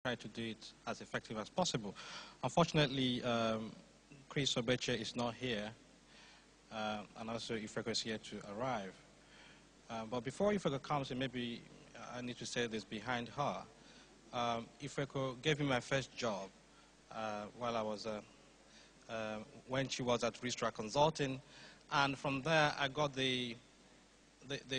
try to do it as effective as possible. Unfortunately, Chris Obeche is not here, and also Ifeko is here to arrive. But before Ifeko comes in, maybe I need to say this behind her. Ifeko gave me my first job while I was, when she was at Ar-Csr Consulting, and from there I got the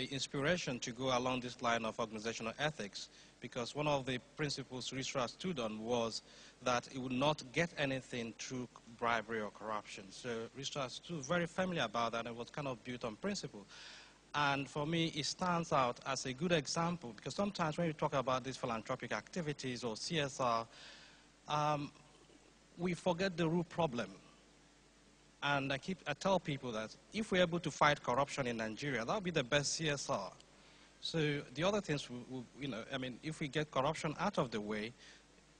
inspiration to go along this line of organizational ethics, because one of the principles Ar-Csr stood on was that it would not get anything through bribery or corruption. So Ar-Csr stood very firmly about that, and it was kind of built on principle. And for me, it stands out as a good example, because sometimes when you talk about these philanthropic activities or CSR, we forget the root problem. And I tell people that if we're able to fight corruption in Nigeria, that would be the best CSR. So the other things, if we get corruption out of the way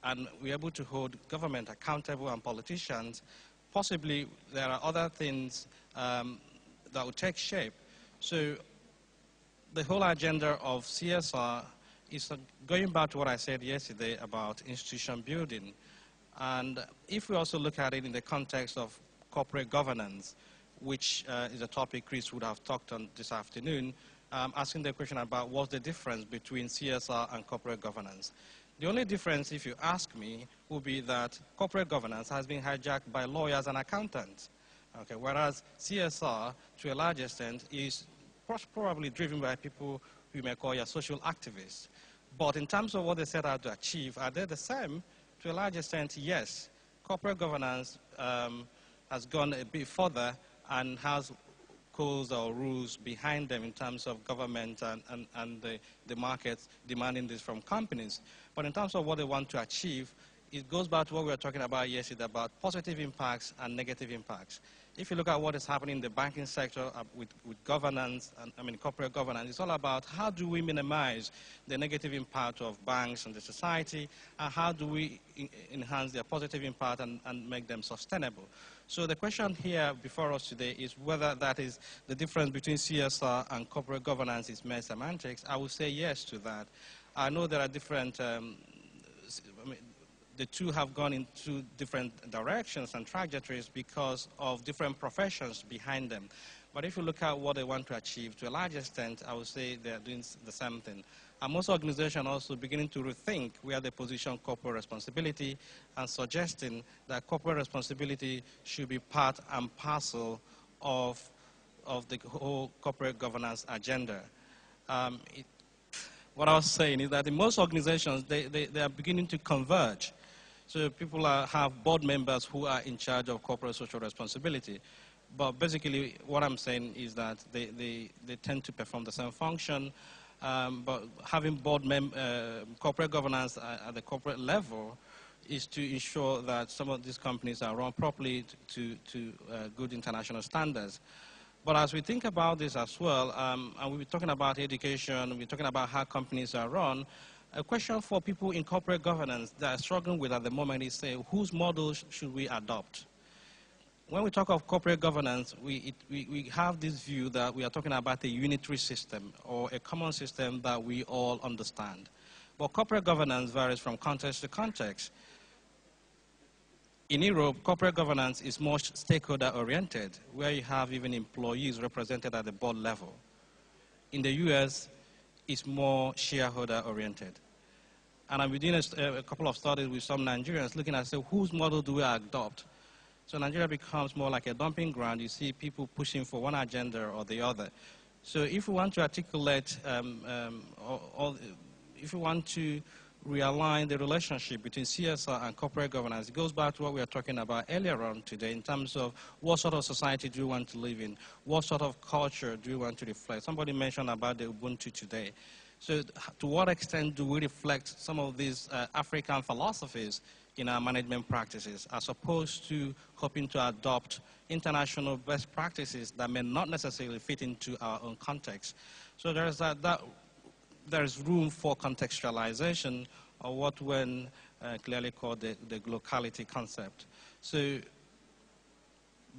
and we're able to hold government accountable and politicians, possibly there are other things that will take shape. So the whole agenda of CSR is going back to what I said yesterday about institution building. And if we also look at it in the context of corporate governance, which is a topic Chris would have talked on this afternoon, asking the question about what's the difference between CSR and corporate governance. The only difference, if you ask me, would be that corporate governance has been hijacked by lawyers and accountants. Okay, whereas CSR, to a large extent, is probably driven by people you may call your social activists. But in terms of what they set out to achieve, are they the same? To a large extent, yes. Corporate governance has gone a bit further and has codes or rules behind them in terms of government and the markets demanding this from companies. But in terms of what they want to achieve, it goes back to what we were talking about yesterday about positive impacts and negative impacts. If you look at what is happening in the banking sector with governance, corporate governance, it's all about how do we minimize the negative impact of banks on the society, and how do we enhance their positive impact and make them sustainable. So the question here before us today is whether that is the difference between CSR and corporate governance is mere semantics. I would say yes to that. I know there are different the two have gone in two different directions and trajectories because of different professions behind them. But if you look at what they want to achieve, to a large extent, I would say they're doing the same thing. And most organizations also beginning to rethink where they position corporate responsibility and suggesting that corporate responsibility should be part and parcel of the whole corporate governance agenda. What I was saying is that in most organizations, they are beginning to converge. So people have board members who are in charge of corporate social responsibility. But basically, what I'm saying is that they tend to perform the same function, but having corporate governance at the corporate level is to ensure that some of these companies are run properly to good international standards. But as we think about this as well, and we'll be talking about education, we're talking about how companies are run, a question for people in corporate governance that are struggling with at the moment is, say, whose model should we adopt? When we talk of corporate governance, we have this view that we are talking about a unitary system or a common system that we all understand. But corporate governance varies from context to context. In Europe, corporate governance is more stakeholder-oriented, where you have even employees represented at the board level. In the US, it's more shareholder-oriented. And I'm doing a couple of studies with some Nigerians looking at, say, whose model do we adopt? So Nigeria becomes more like a dumping ground. You see people pushing for one agenda or the other. So if we want to articulate, if we want to realign the relationship between CSR and corporate governance, it goes back to what we were talking about earlier on today in terms of what sort of society do you want to live in? What sort of culture do you want to reflect? Somebody mentioned about the Ubuntu today. So to what extent do we reflect some of these African philosophies in our management practices, as opposed to hoping to adopt international best practices that may not necessarily fit into our own context? So there is room for contextualization, or what when clearly called the locality concept. So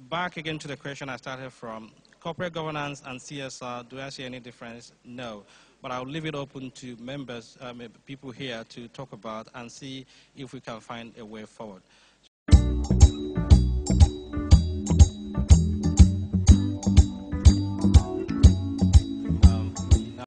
back again to the question I started from, corporate governance and CSR, do I see any difference? No. But I'll leave it open to members, people here to talk about and see if we can find a way forward.